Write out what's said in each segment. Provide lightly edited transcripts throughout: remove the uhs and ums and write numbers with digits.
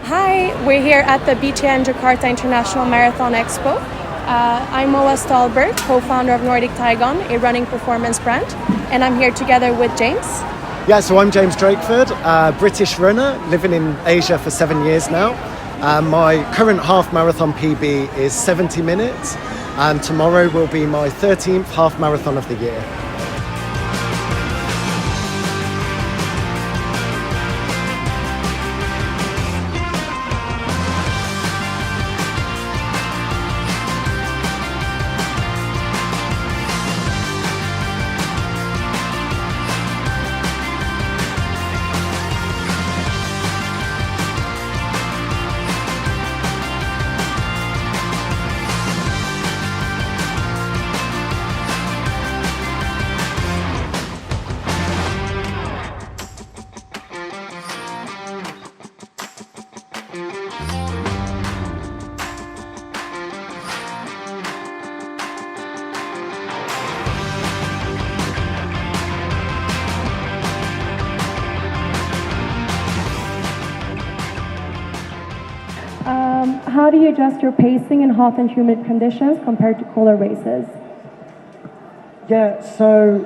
Hi, we're here at the BTN Jakarta International Marathon Expo. I'm Moa Stahlberg, Co-Founder of Nordic Tigon, a running performance brand, and I'm here together with James. Yeah, so I'm James Drakeford, a British runner living in Asia for 7 years now. My current half marathon PB is 70 minutes, and tomorrow will be my 13th half marathon of the year. How do you adjust your pacing in hot and humid conditions compared to cooler races? Yeah, so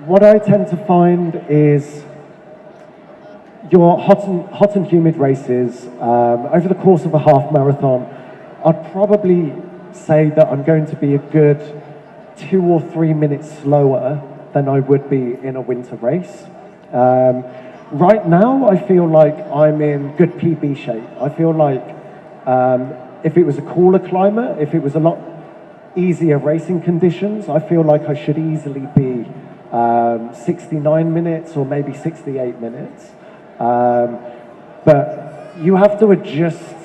what I tend to find is your hot and humid races, over the course of a half marathon, I'd probably say that I'm going to be a good 2 or 3 minutes slower than I would be in a winter race. Right now, I feel like I'm in good PB shape. I feel like if it was a cooler climate, if it was a lot easier racing conditions, I feel like I should easily be 69 minutes or maybe 68 minutes. But you have to adjust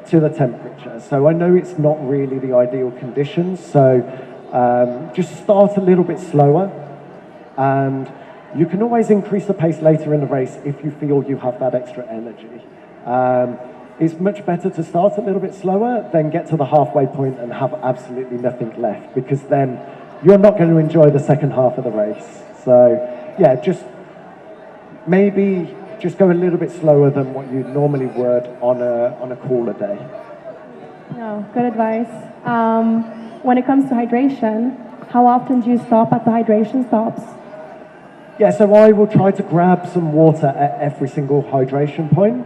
to the temperature. So I know it's not really the ideal conditions. So just start a little bit slower, and you can always increase the pace later in the race if you feel you have that extra energy. It's much better to start a little bit slower than get to the halfway point and have absolutely nothing left, because then you're not going to enjoy the second half of the race. So yeah, just maybe just go a little bit slower than what you normally would on a cooler day. No, good advice. When it comes to hydration, how often do you stop at the hydration stops? Yeah, so I will try to grab some water at every single hydration point.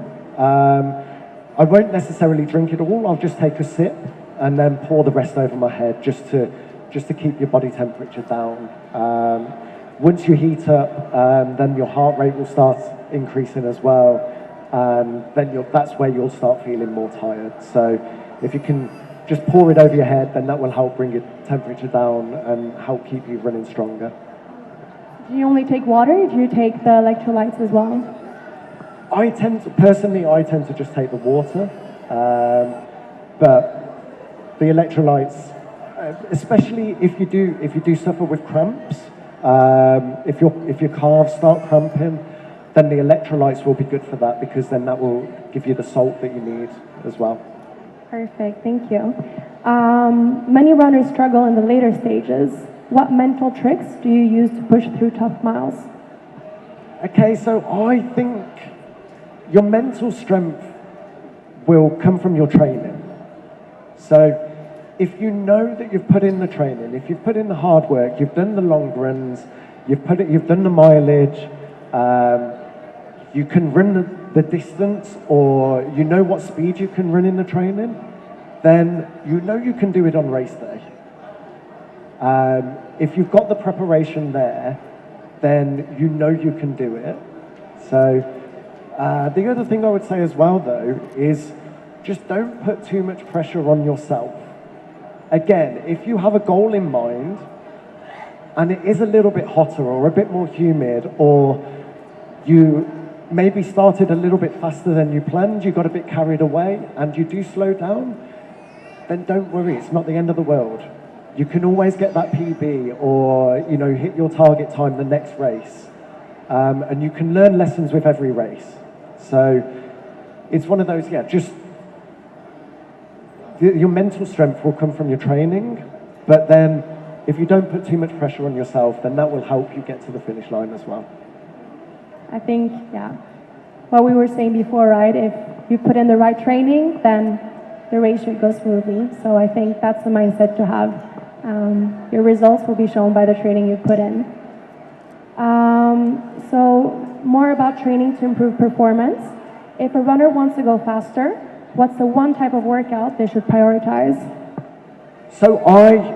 I won't necessarily drink it all. I'll just take a sip and then pour the rest over my head just to keep your body temperature down. Once you heat up, then your heart rate will start increasing as well, and then that's where you'll start feeling more tired. So if you can just pour it over your head, then that will help bring your temperature down and help keep you running stronger. Do you only take water, or do you take the electrolytes as well? I tend to just take the water, but the electrolytes, especially if you do suffer with cramps, if your calves start cramping, then the electrolytes will be good for that, because then that will give you the salt that you need as well. Perfect, thank you. Many runners struggle in the later stages. What mental tricks do you use to push through tough miles? Okay, so I think your mental strength will come from your training. So if you know that you've put in the training, if you've put in the hard work, you've done the long runs, you've done the mileage, you can run the distance, or you know what speed you can run in the training, then you know you can do it on race day. If you've got the preparation there, then you know you can do it. So the other thing I would say as well, though, is just don't put too much pressure on yourself. Again, if you have a goal in mind and it is a little bit hotter or a bit more humid, or you maybe started a little bit faster than you planned, you got a bit carried away and you do slow down, then don't worry, it's not the end of the world. You can always get that PB, or hit your target time the next race. And you can learn lessons with every race. So it's one of those, just your mental strength will come from your training, but then if you don't put too much pressure on yourself, then that will help you get to the finish line as well. I think, what we were saying before, right? you put in the right training, then the race should go smoothly. So I think that's the mindset to have. Your results will be shown by the training you put in. So more about training to improve performance. If a runner wants to go faster, what's the one type of workout they should prioritize? So I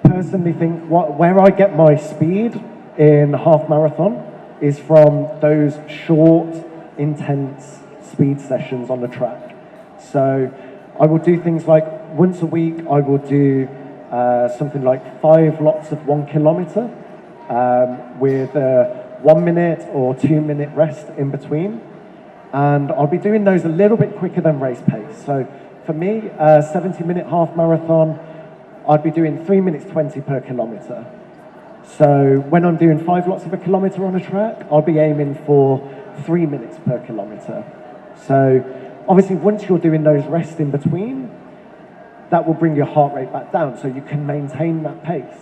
personally think where I get my speed in half marathon is from those short, intense speed sessions on the track. So I will do things like once a week I will do something like 5 lots of 1 kilometer with a 1 minute or 2 minute rest in between. And I'll be doing those a little bit quicker than race pace. So for me, a 70-minute half marathon, I'd be doing 3 minutes 20 per kilometer. So when I'm doing 5 lots of a kilometer on a track, I'll be aiming for 3 minutes per kilometer. So obviously once you're doing those rests in between, that will bring your heart rate back down so you can maintain that pace.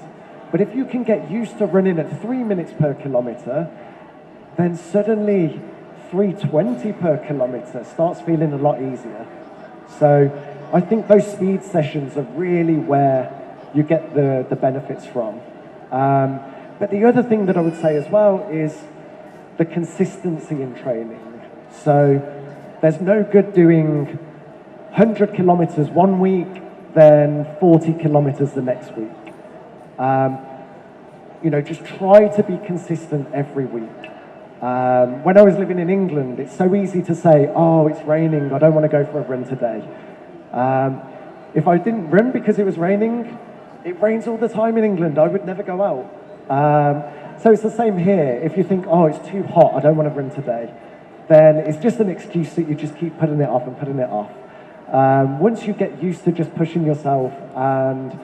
But if you can get used to running at 3 minutes per kilometer, then suddenly 3:20 per kilometer starts feeling a lot easier. So I think those speed sessions are really where you get the benefits from. But the other thing that I would say as well is the consistency in training. So there's no good doing 100 kilometers one week, then 40 kilometers the next week. Just try to be consistent every week. When I was living in England, it's so easy to say, oh, it's raining, I don't want to go for a run today. If I didn't run because it was raining, it rains all the time in England, I would never go out. So it's the same here. If you think, oh, it's too hot, I don't want to run today, then it's just an excuse that you just keep putting it off and putting it off. Once you get used to just pushing yourself, and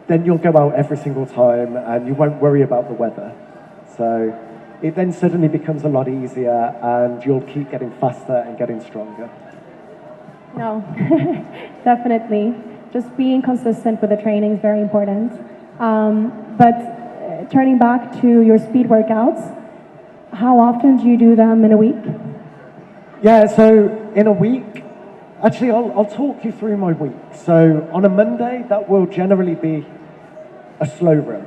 then you'll go out every single time and you won't worry about the weather. So it then suddenly becomes a lot easier and you'll keep getting faster and getting stronger. No, definitely. Just being consistent with the training is very important. But turning back to your speed workouts, how often do you do them in a week? Yeah, so in a week, actually I'll talk you through my week. So on a Monday, that will generally be a slow run.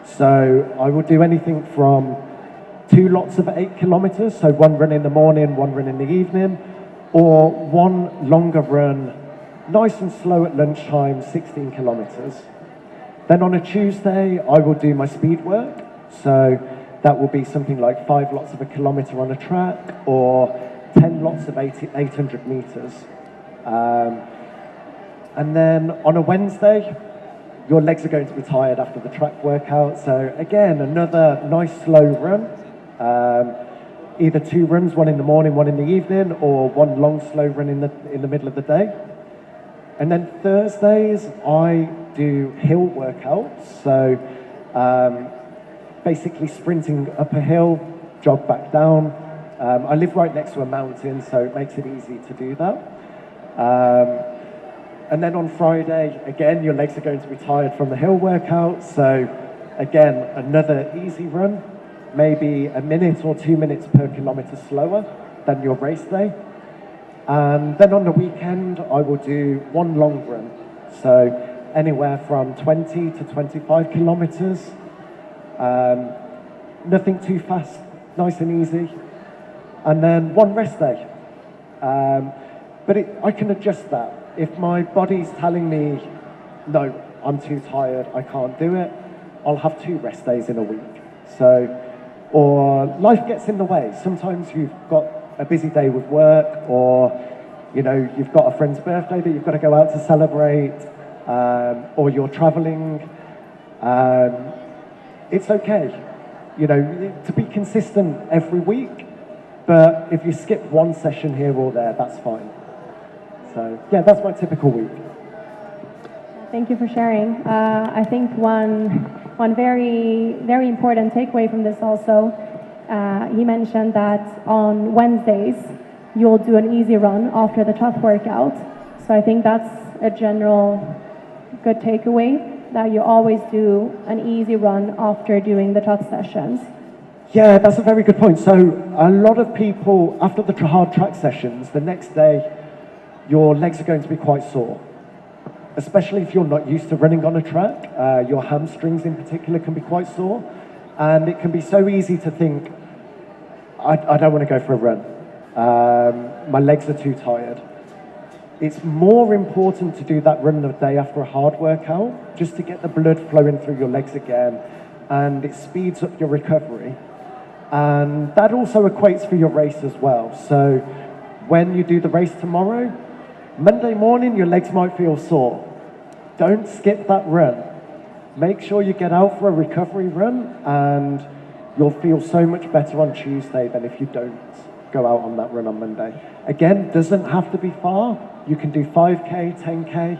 So I will do anything from 2 lots of 8 kilometers, so 1 run in the morning, 1 run in the evening, or 1 longer run, nice and slow at lunchtime, 16 kilometers. Then on a Tuesday, I will do my speed work. So that will be something like 5 lots of a kilometer on a track, or 10 lots of 800 meters. And then on a Wednesday, your legs are going to be tired after the track workout. So again, another nice slow run. Either 2 runs, 1 in the morning, 1 in the evening, or 1 long slow run in the middle of the day. And then Thursdays, I do hill workouts. So basically sprinting up a hill, jog back down. I live right next to a mountain, so it makes it easy to do that. And then on Friday, again, your legs are going to be tired from the hill workout. So again, another easy run, maybe a minute or 2 minutes per kilometer slower than your race day. And then on the weekend, I will do 1 long run. So anywhere from 20 to 25 kilometers. Nothing too fast, nice and easy. And then 1 rest day. But I can adjust that. If my body's telling me, no, I'm too tired, I can't do it, I'll have 2 rest days in a week. So, or life gets in the way. Sometimes you've got a busy day with work, or you've got a friend's birthday that you've got to go out to celebrate, or you're traveling. It's okay, to be consistent every week, but if you skip 1 session here or there, that's fine. So yeah, that's my typical week. Thank you for sharing. I think one very, very important takeaway from this also, he mentioned that on Wednesdays, you'll do an easy run after the tough workout. So I think that's a general good takeaway, that you always do an easy run after doing the tough sessions. Yeah, that's a very good point. So a lot of people, after the hard track sessions, the next day, your legs are going to be quite sore, especially if you're not used to running on a track. Your hamstrings in particular can be quite sore, and it can be so easy to think, I don't want to go for a run. My legs are too tired. It's more important to do that run the day after a hard workout, just to get the blood flowing through your legs again, and it speeds up your recovery. And that also equates for your race as well. So when you do the race tomorrow, Monday morning your legs might feel sore. Don't skip that run. Make sure you get out for a recovery run, and you'll feel so much better on Tuesday than if you don't go out on that run on Monday. Again, doesn't have to be far. You can do 5K, 10K,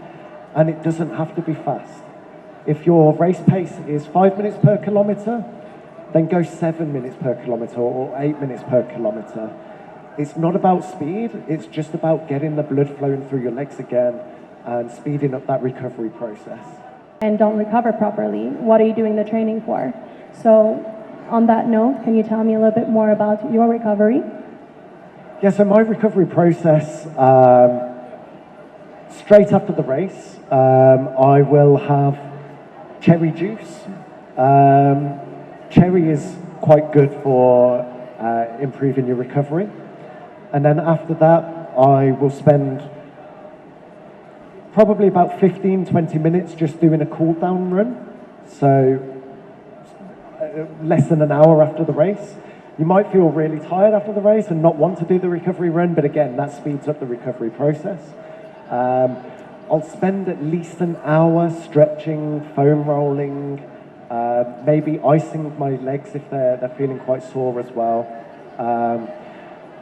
and it doesn't have to be fast. If your race pace is 5 minutes per kilometre, then go 7 minutes per kilometre or 8 minutes per kilometre. It's not about speed, it's just about getting the blood flowing through your legs again and speeding up that recovery process. And don't recover properly. What are you doing the training for? So on that note, can you tell me a little bit more about your recovery? Yeah, so my recovery process, straight after the race, I will have cherry juice. Cherry is quite good for improving your recovery. And then after that, I will spend probably about 15-20 minutes just doing a cool down run. So less than an hour after the race. You might feel really tired after the race and not want to do the recovery run, but again, that speeds up the recovery process. I'll spend at least an hour stretching, foam rolling, maybe icing my legs if they're feeling quite sore as well.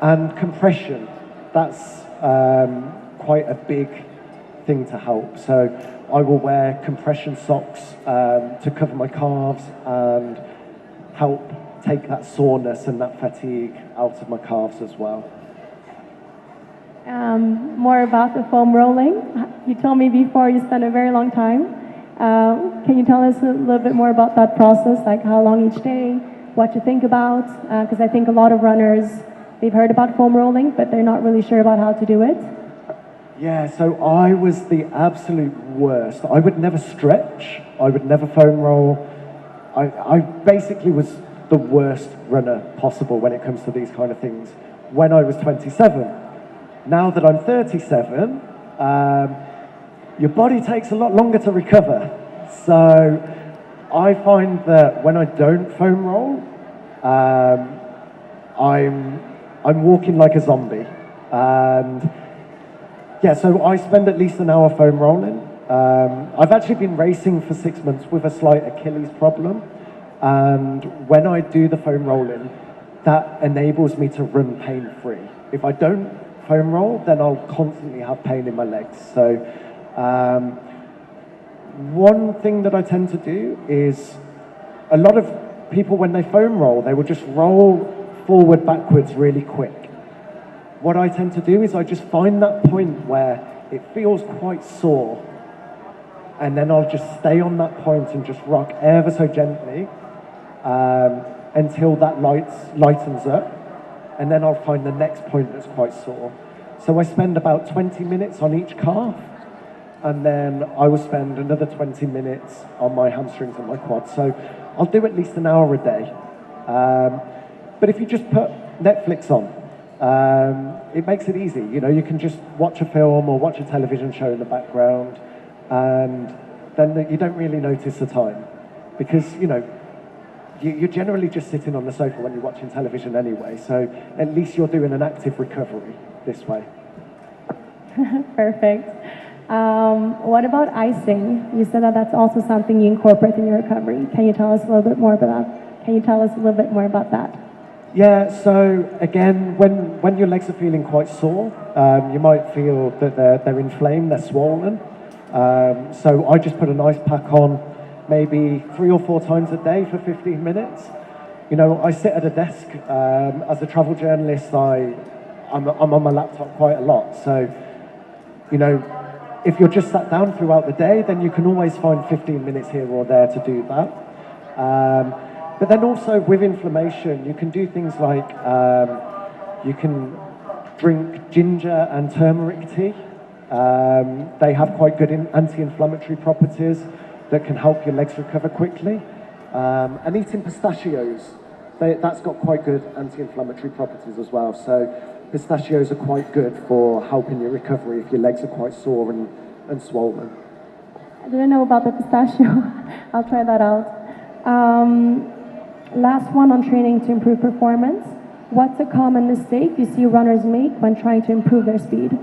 And compression, that's quite a big thing to help. So I will wear compression socks to cover my calves and help take that soreness and that fatigue out of my calves as well. More about the foam rolling. You told me before you spent a very long time. Can you tell us a little bit more about that process, like how long each day, what you think about? Because I think a lot of runners, they've heard about foam rolling, but they're not really sure about how to do it. Yeah, so I was the absolute worst. I would never stretch. I would never foam roll. I basically was the worst runner possible when it comes to these kind of things when I was 27. Now that I'm 37, your body takes a lot longer to recover. So I find that when I don't foam roll, I'm walking like a zombie. And yeah, so I spend at least an hour foam rolling. I've actually been racing for 6 months with a slight Achilles problem. And when I do the foam rolling, that enables me to run pain-free. If I don't foam roll, then I'll constantly have pain in my legs. So one thing that I tend to do is a lot of people, when they foam roll, they will just roll forward, backwards really quick. What I tend to do is I just find that point where it feels quite sore, and then I'll just stay on that point and just rock ever so gently until that lightens up, and then I'll find the next point that's quite sore. So I spend about 20 minutes on each calf, and then I will spend another 20 minutes on my hamstrings and my quads. So I'll do at least an hour a day. But if you just put Netflix on, it makes it easy. You know, you can just watch a film or watch a television show in the background, and then you don't really notice the time, because, you know, you're generally just sitting on the sofa when you're watching television anyway, so at least you're doing an active recovery this way. Perfect. What about icing? You said that that's also something you incorporate in your recovery. Can you tell us a little bit more about that? Can you tell us a little bit more about that? Yeah, so again, when your legs are feeling quite sore, you might feel that they're inflamed, they're swollen. So I just put an ice pack on maybe 3 or 4 times a day for 15 minutes. You know, I sit at a desk. As a travel journalist, I'm on my laptop quite a lot. So, you know, if you're just sat down throughout the day, then you can always find 15 minutes here or there to do that. But then also with inflammation, you can do things like you can drink ginger and turmeric tea. They have quite good anti-inflammatory properties that can help your legs recover quickly. And eating pistachios, that's got quite good anti-inflammatory properties as well. So pistachios are quite good for helping your recovery if your legs are quite sore and swollen. I didn't know about the pistachio. I'll try that out. Last one on training to improve performance. What's a common mistake you see runners make when trying to improve their speed?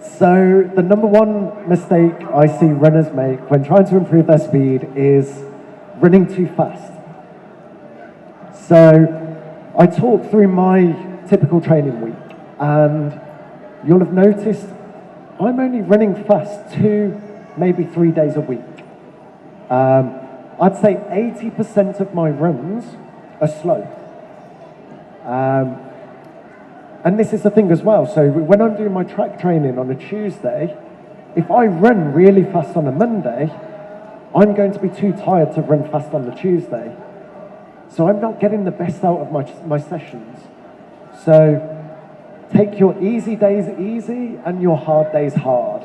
So the number one mistake I see runners make when trying to improve their speed is running too fast. So I talk through my typical training week, and you'll have noticed I'm only running fast 2, maybe 3 days a week. I'd say 80% of my runs are slow. And this is the thing as well. So when I'm doing my track training on a Tuesday, if I run really fast on a Monday, I'm going to be too tired to run fast on the Tuesday. So I'm not getting the best out of my sessions. So take your easy days easy and your hard days hard.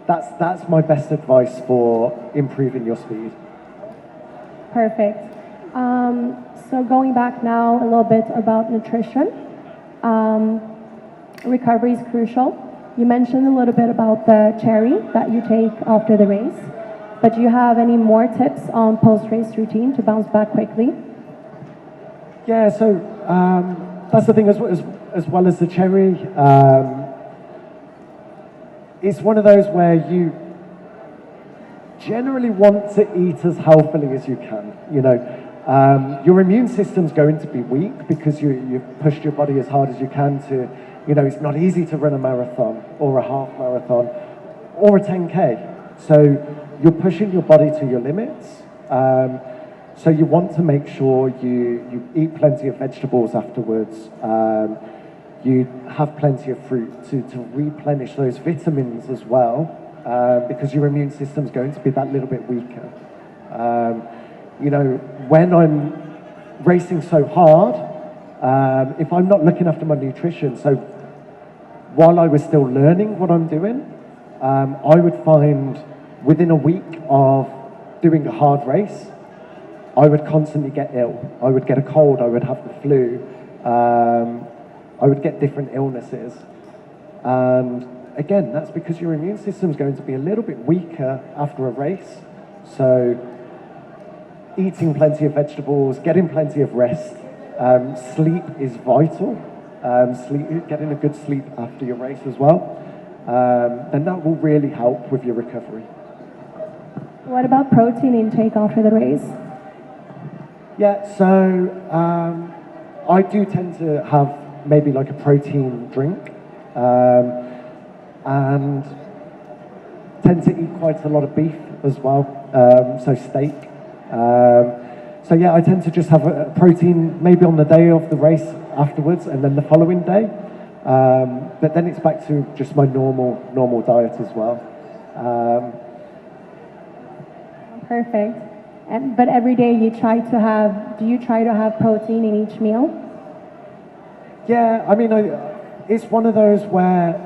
That's my best advice for improving your speed. Perfect. So going back now a little bit about nutrition. Recovery is crucial. You mentioned a little bit about the cherry that you take after the race, but do you have any more tips on post-race routine to bounce back quickly? Yeah, so that's the thing as well as the cherry. It's one of those where you generally want to eat as healthily as you can. You know, your immune system's going to be weak because you've pushed your body as hard as you can to, you know, it's not easy to run a marathon or a half marathon or a 10K. So you're pushing your body to your limits. So you want to make sure you eat plenty of vegetables afterwards. You have plenty of fruit to replenish those vitamins as well, because your immune system's going to be that little bit weaker. You know, when I'm racing so hard, if I'm not looking after my nutrition, so while I was still learning what I'm doing, I would find within a week of doing a hard race, I would constantly get ill. I would get a cold, I would have the flu, I would get different illnesses. And again, that's because your immune system's going to be a little bit weaker after a race. So eating plenty of vegetables, getting plenty of rest, sleep is vital. Getting a good sleep after your race as well. And that will really help with your recovery. What about protein intake after the race? Yeah, so I do tend to have maybe like a protein drink, and tend to eat quite a lot of beef as well, so steak. So yeah, I tend to just have a protein maybe on the day of the race afterwards and then the following day. But then it's back to just my normal diet as well. Perfect. But every day do you try to have protein in each meal? Yeah, I mean, it's one of those where,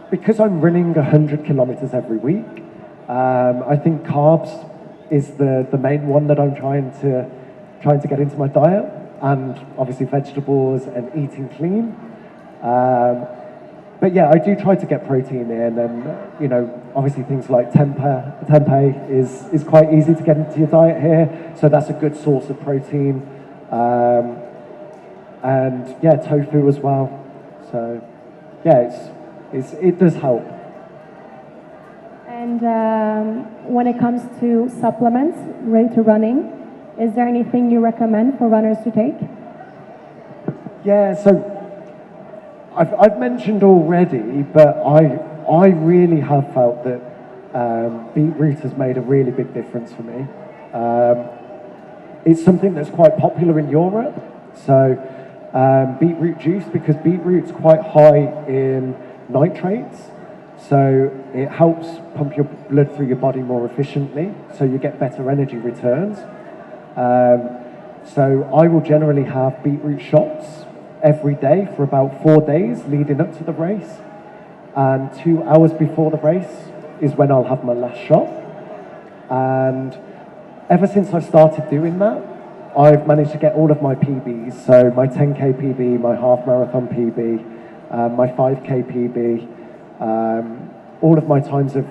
because I'm running 100 kilometers every week, I think carbs is the main one that I'm trying to get into my diet, and obviously vegetables and eating clean. But yeah, I do try to get protein in, and you know, obviously things like tempeh is quite easy to get into your diet here, so that's a good source of protein. And yeah, tofu as well. So yeah, it does help. And when it comes to supplements related to running, is there anything you recommend for runners to take? Yeah, so I've mentioned already, but I really have felt that beetroot has made a really big difference for me. It's something that's quite popular in Europe, so beetroot juice, because beetroot's quite high in nitrates, so it helps pump your blood through your body more efficiently, so you get better energy returns. So I will generally have beetroot shots every day for about 4 days leading up to the race. And 2 hours before the race is when I'll have my last shot. And ever since I've started doing that, I've managed to get all of my PBs. So my 10K PB, my half marathon PB, my 5K PB, all of my times have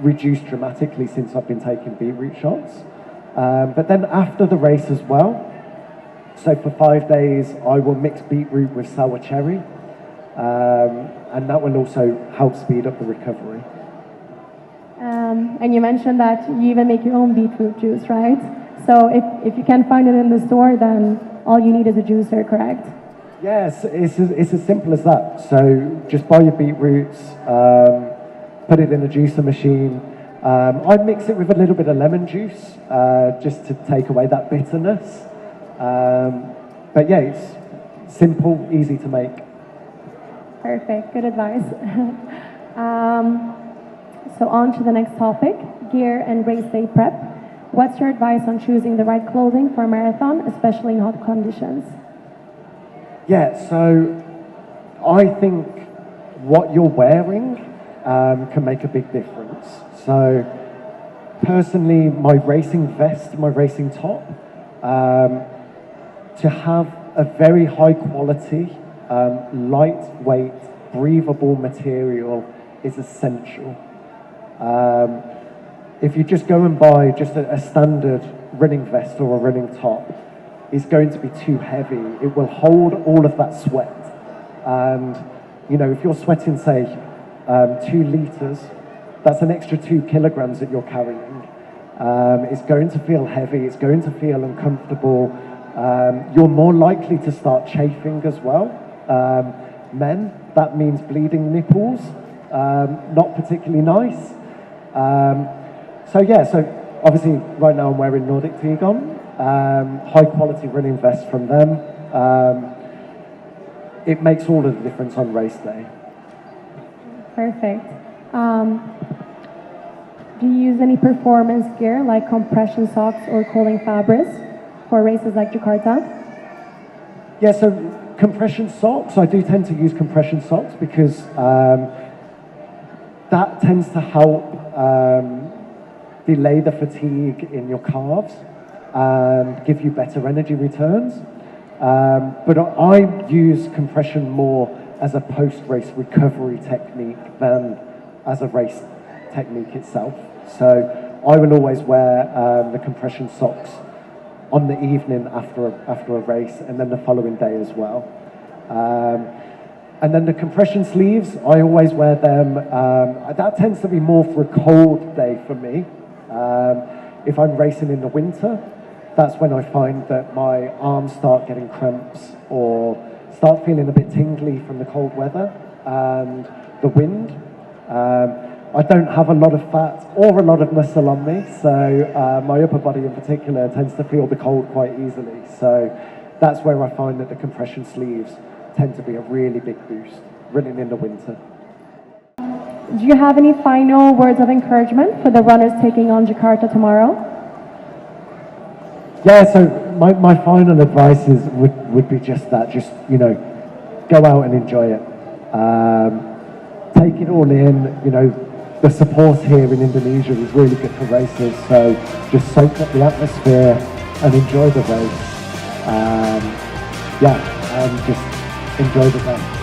reduced dramatically since I've been taking beetroot shots. But then after the race as well, so for 5 days, I will mix beetroot with sour cherry, and that will also help speed up the recovery. And you mentioned that you even make your own beetroot juice, right? So if you can't find it in the store, then all you need is a juicer, correct? Yes, it's as simple as that. So just buy your beetroots, put it in a juicer machine. I mix it with a little bit of lemon juice, just to take away that bitterness. But yeah, it's simple, easy to make. Perfect, good advice. So on to the next topic, gear and race day prep. What's your advice on choosing the right clothing for a marathon, especially in hot conditions? Yeah, so I think what you're wearing can make a big difference. So personally, my racing vest, my racing top, to have a very high quality, lightweight, breathable material is essential. If you just go and buy just a standard running vest or a running top, it's going to be too heavy. It will hold all of that sweat. And, you know, if you're sweating, say, 2 liters, that's an extra 2 kilograms that you're carrying. It's going to feel heavy. It's going to feel uncomfortable. You're more likely to start chafing as well. Men, that means bleeding nipples. Not particularly nice. So obviously right now I'm wearing Nordic Tigon, high quality running vest from them. It makes all of the difference on race day. Perfect. Do you use any performance gear like compression socks or cooling fabrics for races like Jakarta? Yeah, so compression socks, I do tend to use compression socks because that tends to help delay the fatigue in your calves and give you better energy returns. But I use compression more as a post-race recovery technique than as a race technique itself. So I will always wear the compression socks on the evening after a race, and then the following day as well. And then the compression sleeves, I always wear them. That tends to be more for a cold day for me. If I'm racing in the winter, that's when I find that my arms start getting cramps or start feeling a bit tingly from the cold weather and the wind. I don't have a lot of fat or a lot of muscle on me, so my upper body in particular tends to feel the cold quite easily. So that's where I find that the compression sleeves tend to be a really big boost, running in the winter. Do you have any final words of encouragement for the runners taking on Jakarta tomorrow? Yeah, so my final advice would be just that, just, you know, go out and enjoy it. Take it all in, you know, the support here in Indonesia is really good for racers, so just soak up the atmosphere and enjoy the race. And just enjoy the day.